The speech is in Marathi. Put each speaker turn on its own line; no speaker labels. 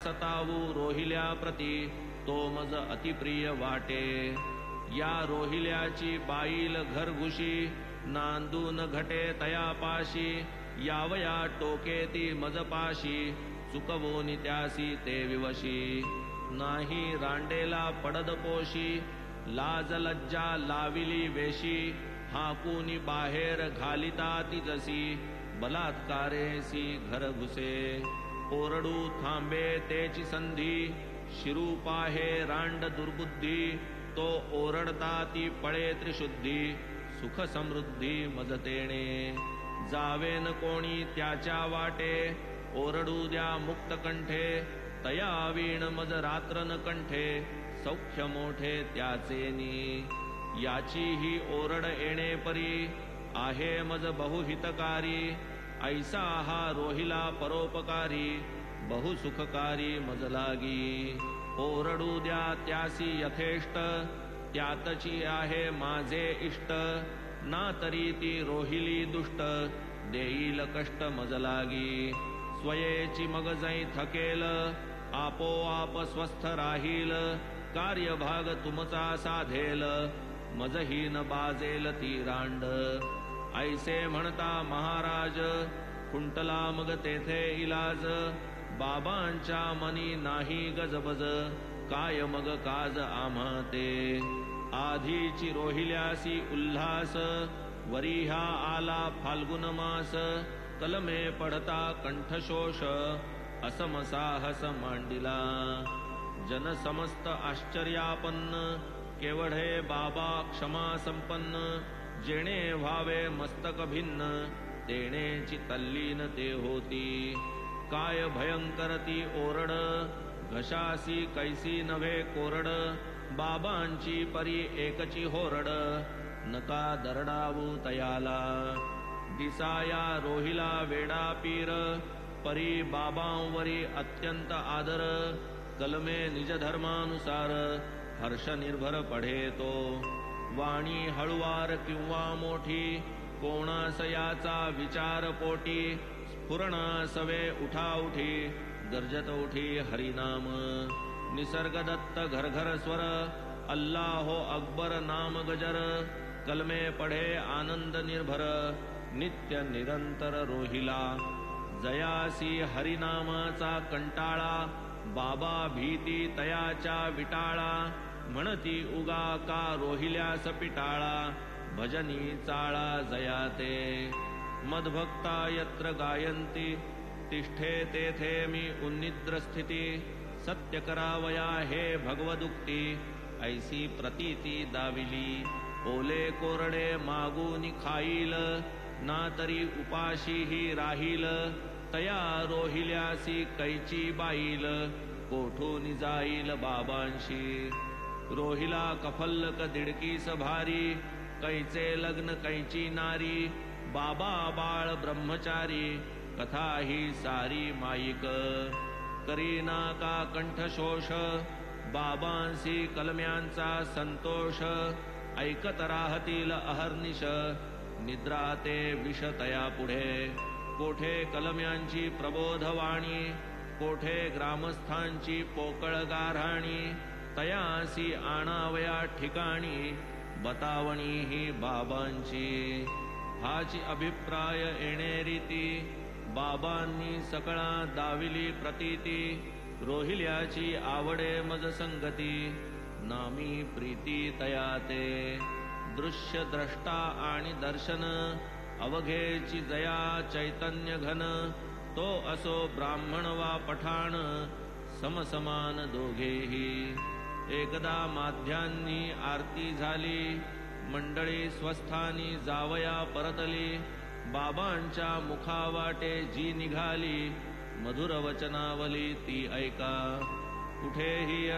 सतावू रोहिल्या प्रती तो मज अतिप्रिय वाटे. या रोहिल्याची बाईल घरघुशी नांदून घटे तयापाशी. यावया टोके ती मजपाशी चुकवोनी त्यासी ते विवशी. नाही रांडेला पडद पोशी लाज लज्जा लाविली वेशी. हाकुनी बाहेर घालिता ती जसी बलात्कारेसी घर घुसे. ओरडू थांबे तेची संधी शिरू पाहे रांड दुर्बुद्धी. तो ओरडता ती पळे त्रिशुद्धी सुख समृद्धी मजतेणे. जावेन कोणी त्याच्या वाटे ओरडू द्या मुक्त कंठे. तया वीण मज रात्र न कंठे सौख्य मोठे त्याचेनी. याची ही ओरड येणे परी आहे मज बहुहितकारी. ऐसा हा रोहिला परोपकारी बहुसुखकारी मज लागी. ओरडू द्या त्यासी यथेष्ट त्यातची आहे माझे इष्ट. ना तरी ती रोहिली दुष्ट देईल कष्ट मज लागी. स्वयेची मग जै थकेल आपोआप स्वस्थ राहील. कार्यभाग तुमचा साधेल मजहीन बाजेल ती रांड. ऐसे म्हणता महाराज खुंटला मग तेथे इलाज. बाबांच्या मनी नाही गजबज काय मग काज आम्हा ते. आधीची रोहिल्यासी उल्हास वरिहा आला फाल्गुन मास. कलमे पडता कंठशोष असम साहस मांडिला. जन समस्त आश्चर्यापन्न केवढे बाबा क्षमा संपन्न. जेणे व्हावे मस्तक भिन्न तेणेची तल्लीन ते होती. काय भयंकर ती ओरड घशासी कैसी नव्हे कोरड. बाबांची परी एकची होरड नका दरडावू तयाला. दिसाया रोहिला वेडा पीर परी बाबांवरी अत्यंत आदर. कलमे निज धर्मानुसार हर्ष निर्भर पढे तो. वाणी हळुवार किंवा मोठी कोणास याचा विचार पोटी. स्फुरणासवे उठा उठी गर्जत उठी हरिनाम. निसर्गदत्त घरघर स्वर अल्लाहो अकबर नाम गजर. कलमे पढे आनंद निर्भर नित्य निरंतर रोहिला. जयासी हरिनामाचा कंटाळा बाबा भीती तयाच्या विटाळा. म्हणती उगा का रोहिल्यास पिटाळा भजनी चाळा जयाते. मदभक्ता यत्र गायंती तिष्ठे तेथे मी उन्निद्र स्थिती. सत्य करावया हे भगवदुक्ती ऐसी प्रतीती दाविली. ओले कोरडे मागून खाईल ना तरी उपाशी ही राहील. तया रोहिल्यासी कैची बाईल कोठून जाईल बाबांशी. रोहिला कफल्लक दिडकीस भारी कैचे लग्न कैची नारी. बाबा बाळ ब्रह्मचारी कथा ही सारी माईक. करीना का कंठशोष बाबांसी कलम्यांचा संतोष. ऐकत राहतील अहर्निश निद्रा ते विष तया पुढे. कोठे कलम्यांची प्रबोधवाणी कोठे ग्रामस्थांची पोकळ गाऱ्हाणी. तयासी आणावया ठिकाणी बतावणी ही बाबांची. हाची अभिप्राय येणे रीती बाबांनी सकळा दाविली प्रतीती. रोहिल्याची आवडे मज संगती नामी प्रीती तयाते. दृश्य द्रष्टा आणि दर्शन अवघेची जया चैतन्य घन. तो असो ब्राह्मण वा पठाण समसमान दोघेही. एकदा माध्यांनी आरती झाली मंडळी स्वस्थानी जावया परतली. बाबांच्या मुखावाटे जी निघाली मधुर वचनावली ती ऐका. कुठेही